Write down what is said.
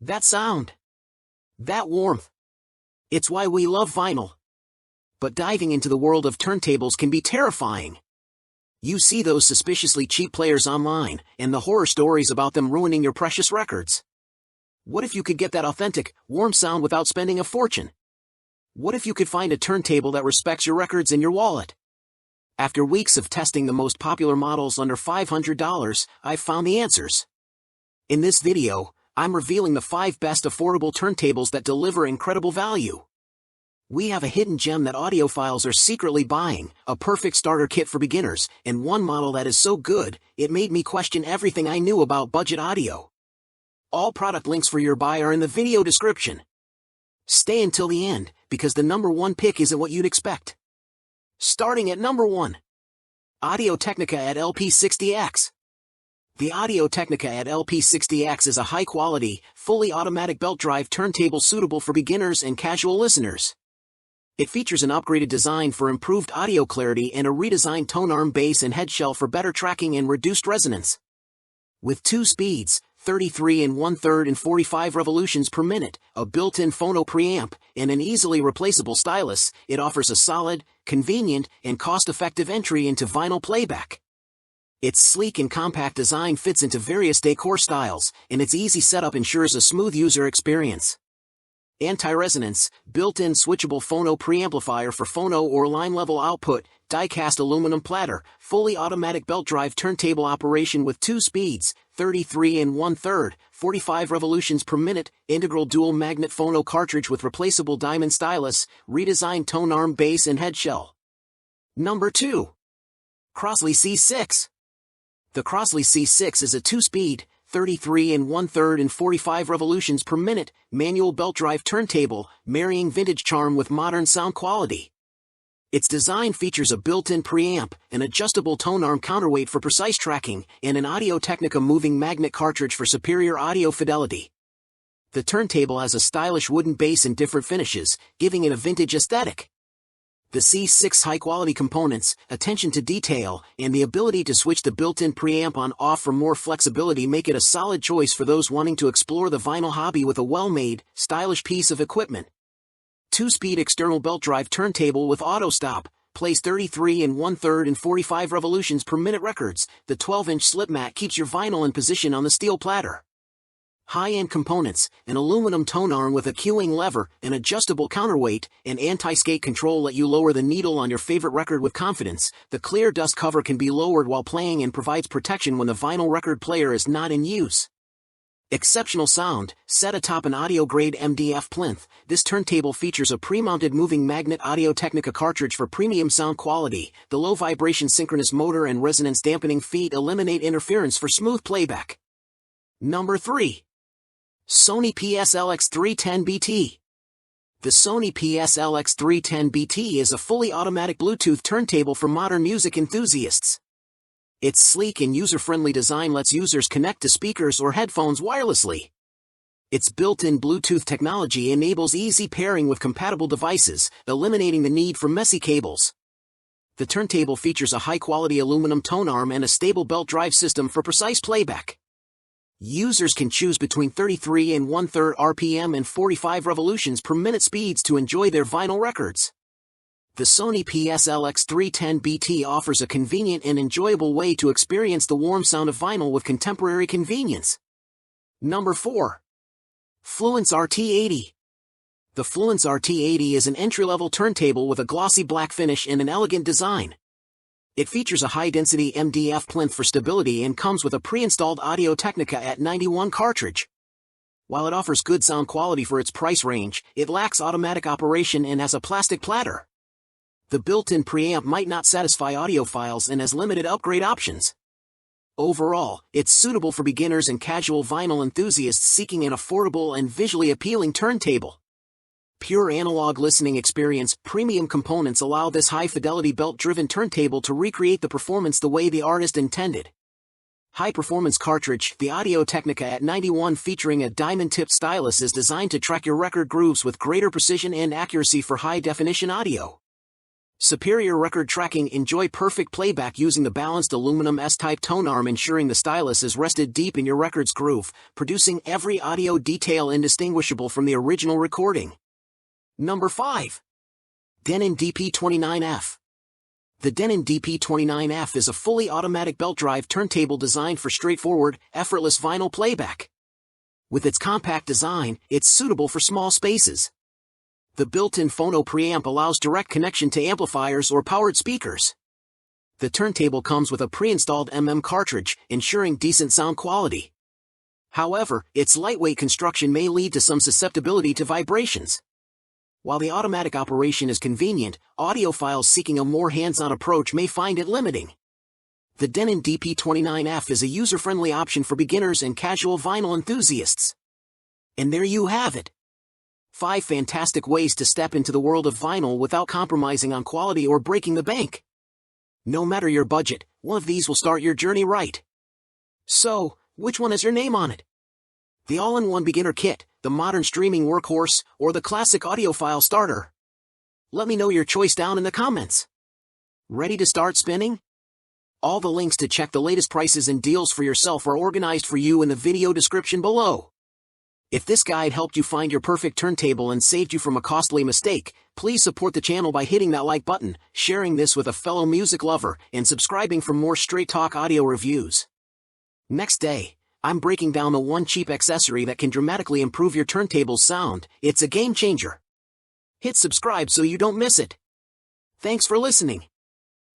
That sound. That warmth. It's why we love vinyl. But diving into the world of turntables can be terrifying. You see those suspiciously cheap players online, and the horror stories about them ruining your precious records. What if you could get that authentic, warm sound without spending a fortune? What if you could find a turntable that respects your records and your wallet? After weeks of testing the most popular models under $500, I've found the answers. In this video, I'm revealing the 5 best affordable turntables that deliver incredible value. We have a hidden gem that audiophiles are secretly buying, a perfect starter kit for beginners, and one model that is so good, it made me question everything I knew about budget audio. All product links for your buy are in the video description. Stay until the end, because the number 1 pick isn't what you'd expect. Starting at number 1. Audio-Technica AT-LP60X. The Audio-Technica AT-LP60X is a high-quality, fully automatic belt drive turntable suitable for beginners and casual listeners. It features an upgraded design for improved audio clarity and a redesigned tone arm base and head shell for better tracking and reduced resonance. With 2 speeds, 33 1/3 and 45 revolutions per minute, a built-in phono preamp, and an easily replaceable stylus, it offers a solid, convenient, and cost-effective entry into vinyl playback. Its sleek and compact design fits into various decor styles, and its easy setup ensures a smooth user experience. Anti-resonance, built-in switchable phono preamplifier for phono or line-level output, die-cast aluminum platter, fully automatic belt drive turntable operation with 2 speeds, 33 1/3, 45 revolutions per minute, integral dual magnet phono cartridge with replaceable diamond stylus, redesigned tone arm base and head shell. Number 2. Crosley C6. The Crosley C6 is a 2-speed, 33 1/3 and 45 revolutions per minute, manual belt drive turntable, marrying vintage charm with modern sound quality. Its design features a built-in preamp, an adjustable tone arm counterweight for precise tracking, and an Audio-Technica moving magnet cartridge for superior audio fidelity. The turntable has a stylish wooden base in different finishes, giving it a vintage aesthetic. The C6's high-quality components, attention to detail, and the ability to switch the built-in preamp on-off for more flexibility make it a solid choice for those wanting to explore the vinyl hobby with a well-made, stylish piece of equipment. 2-speed external belt drive turntable with auto stop, plays 33 1/3 and 45 revolutions per minute records. The 12-inch slip mat keeps your vinyl in position on the steel platter. High-end components, an aluminum tone arm with a cueing lever, an adjustable counterweight, and anti-skate control let you lower the needle on your favorite record with confidence. The clear dust cover can be lowered while playing and provides protection when the vinyl record player is not in use. Exceptional sound, set atop an audio-grade MDF plinth, this turntable features a pre-mounted moving magnet Audio-Technica cartridge for premium sound quality. The low-vibration synchronous motor and resonance-dampening feet eliminate interference for smooth playback. Number 3. Sony PS-LX310BT. The Sony PS-LX310BT is a fully automatic Bluetooth turntable for modern music enthusiasts. Its sleek and user-friendly design lets users connect to speakers or headphones wirelessly. Its built-in Bluetooth technology enables easy pairing with compatible devices, eliminating the need for messy cables. The turntable features a high-quality aluminum tone arm and a stable belt drive system for precise playback. Users can choose between 33 1/3 RPM and 45 revolutions per minute speeds to enjoy their vinyl records. The Sony PS-LX310BT offers a convenient and enjoyable way to experience the warm sound of vinyl with contemporary convenience. Number 4. Fluance RT80. The Fluance RT80 is an entry-level turntable with a glossy black finish and an elegant design. It features a high-density MDF plinth for stability and comes with a pre-installed Audio-Technica AT-91 cartridge. While it offers good sound quality for its price range, it lacks automatic operation and has a plastic platter. The built-in preamp might not satisfy audiophiles and has limited upgrade options. Overall, it's suitable for beginners and casual vinyl enthusiasts seeking an affordable and visually appealing turntable. Pure analog listening experience, premium components allow this high-fidelity belt-driven turntable to recreate the performance the way the artist intended. High-performance cartridge, the Audio-Technica AT-91 featuring a diamond-tipped stylus is designed to track your record grooves with greater precision and accuracy for high-definition audio. Superior record tracking. Enjoy perfect playback using the balanced aluminum S-type tone arm, ensuring the stylus is rested deep in your record's groove, producing every audio detail indistinguishable from the original recording. Number 5. Denon DP29F. The Denon DP29F is a fully automatic belt-drive turntable designed for straightforward, effortless vinyl playback. With its compact design, it's suitable for small spaces. The built-in phono preamp allows direct connection to amplifiers or powered speakers. The turntable comes with a pre-installed cartridge, ensuring decent sound quality. However, its lightweight construction may lead to some susceptibility to vibrations. While the automatic operation is convenient, audiophiles seeking a more hands-on approach may find it limiting. The Denon DP29F is a user-friendly option for beginners and casual vinyl enthusiasts. And there you have it. 5 fantastic ways to step into the world of vinyl without compromising on quality or breaking the bank. No matter your budget, one of these will start your journey right. So, which one has your name on it? The all-in-one beginner kit, the modern streaming workhorse, or the classic audiophile starter? Let me know your choice down in the comments. Ready to start spinning? All the links to check the latest prices and deals for yourself are organized for you in the video description below. If this guide helped you find your perfect turntable and saved you from a costly mistake, please support the channel by hitting that like button, sharing this with a fellow music lover, and subscribing for more straight talk audio reviews. Next day, I'm breaking down the one cheap accessory that can dramatically improve your turntable's sound. It's a game changer. Hit subscribe so you don't miss it. Thanks for listening.